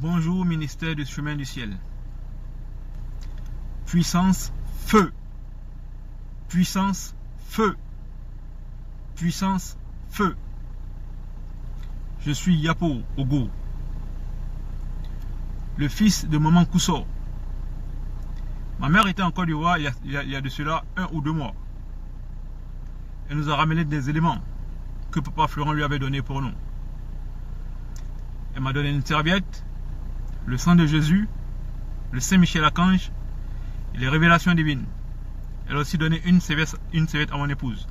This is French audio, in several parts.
Bonjour ministère du chemin du ciel. Puissance, feu. Puissance, feu. Puissance, feu. Je suis Yapo Ogo, le fils de Maman Kousso. Ma mère était en Côte d'Ivoire il y a de cela 1 ou 2 mois. Elle nous a ramené des éléments que Papa Florent lui avait donnés pour nous. Elle m'a donné une serviette, le sang de Jésus, le Saint-Michel-Archange et les révélations divines. Elle a aussi donné une serviette à mon épouse.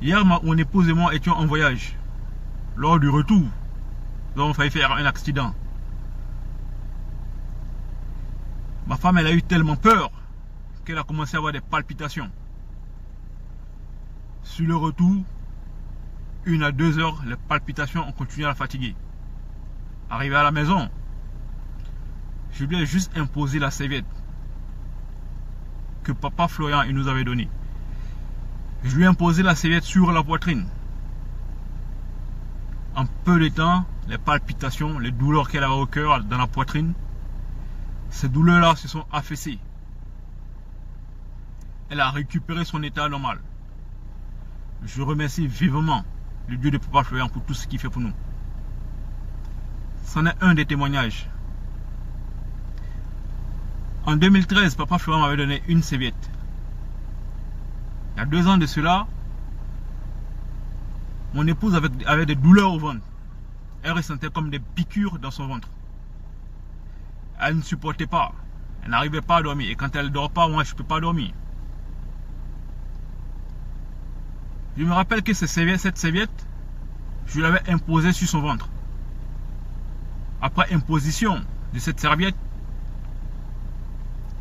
Hier, mon épouse et moi étions en voyage. Lors du retour, nous avons failli faire un accident. Ma femme, elle a eu tellement peur qu'elle a commencé à avoir des palpitations. Sur le retour, 1 à 2 heures, les palpitations ont continué à la fatiguer. Arrivé à la maison, je lui ai juste imposé la serviette que Papa Florian il nous avait donnée. Je lui ai imposé la serviette sur la poitrine. En peu de temps, les palpitations, les douleurs qu'elle avait au cœur, dans la poitrine, ces douleurs-là se sont affaissées. Elle a récupéré son état normal. Je remercie vivement le Dieu de Papa Florian pour tout ce qu'il fait pour nous. C'en est un des témoignages. En 2013, Papa Florian m'avait donné une serviette. Il y a 2 ans de cela, mon épouse avait des douleurs au ventre. Elle ressentait comme des piqûres dans son ventre. Elle ne supportait pas. Elle n'arrivait pas à dormir. Et quand elle ne dort pas, moi je ne peux pas dormir. Je me rappelle que cette serviette, je l'avais imposée sur son ventre. Après imposition de cette serviette,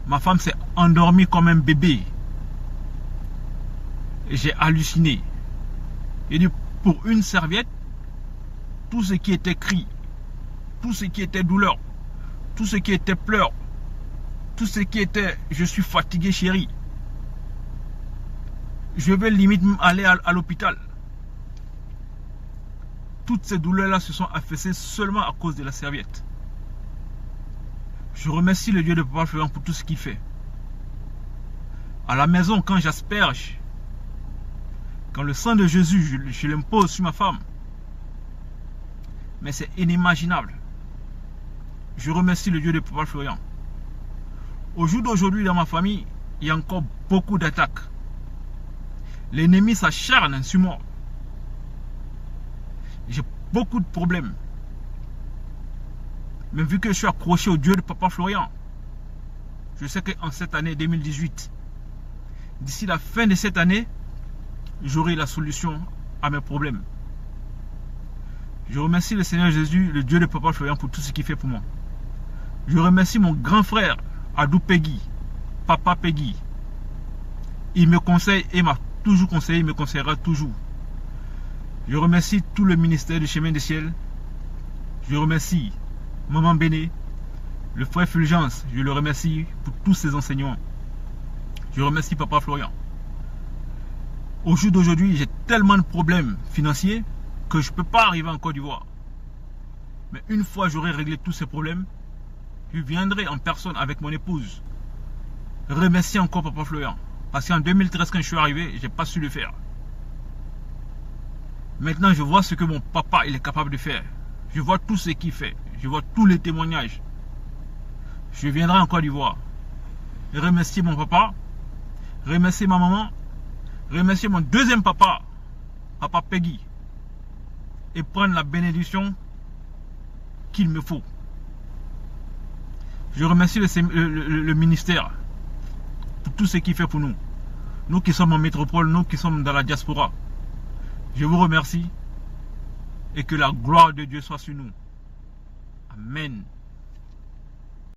ma femme s'est endormie comme un bébé. Et j'ai halluciné. J'ai dit, pour une serviette, tout ce qui était cri, tout ce qui était douleur, tout ce qui était pleurs, tout ce qui était je suis fatigué chérie, je vais limite aller à l'hôpital. Toutes ces douleurs-là se sont affaissées seulement à cause de la serviette. Je remercie le Dieu de Papa Florent pour tout ce qu'il fait. À la maison, quand j'asperge, quand le sang de Jésus, je l'impose sur ma femme, mais c'est inimaginable. Je remercie le Dieu de Papa Florian. Au jour d'aujourd'hui, dans ma famille, il y a encore beaucoup d'attaques. L'ennemi s'acharne sur moi. J'ai beaucoup de problèmes. Mais vu que je suis accroché au Dieu de Papa Florian, je sais qu'en cette année 2018, d'ici la fin de cette année, j'aurai la solution à mes problèmes. Je remercie le Seigneur Jésus, le Dieu de Papa Florian, pour tout ce qu'il fait pour moi. Je remercie mon grand frère, Adou Peggy, Papa Peggy. Il me conseille et m'a toujours conseillé, il me conseillera toujours. Je remercie tout le ministère du chemin du ciel. Je remercie Maman Béné, le frère Fulgence, je le remercie pour tous ses enseignements. Je remercie Papa Florian. Au jour d'aujourd'hui, j'ai tellement de problèmes financiers que je ne peux pas arriver en Côte d'Ivoire. Mais une fois j'aurai réglé tous ces problèmes, je viendrai en personne avec mon épouse. Remercier encore Papa Florian. Parce qu'en 2013, quand je suis arrivé, je n'ai pas su le faire. Maintenant, je vois ce que mon papa il est capable de faire. Je vois tout ce qu'il fait. Je vois tous les témoignages. Je viendrai en Côte d'Ivoire. Remercier mon papa. Remercier ma maman. Remercier mon deuxième papa, Papa Peggy. Et prendre la bénédiction qu'il me faut. Je remercie le ministère pour tout ce qu'il fait pour nous. Nous qui sommes en métropole, nous qui sommes dans la diaspora. Je vous remercie et que la gloire de Dieu soit sur nous. Amen.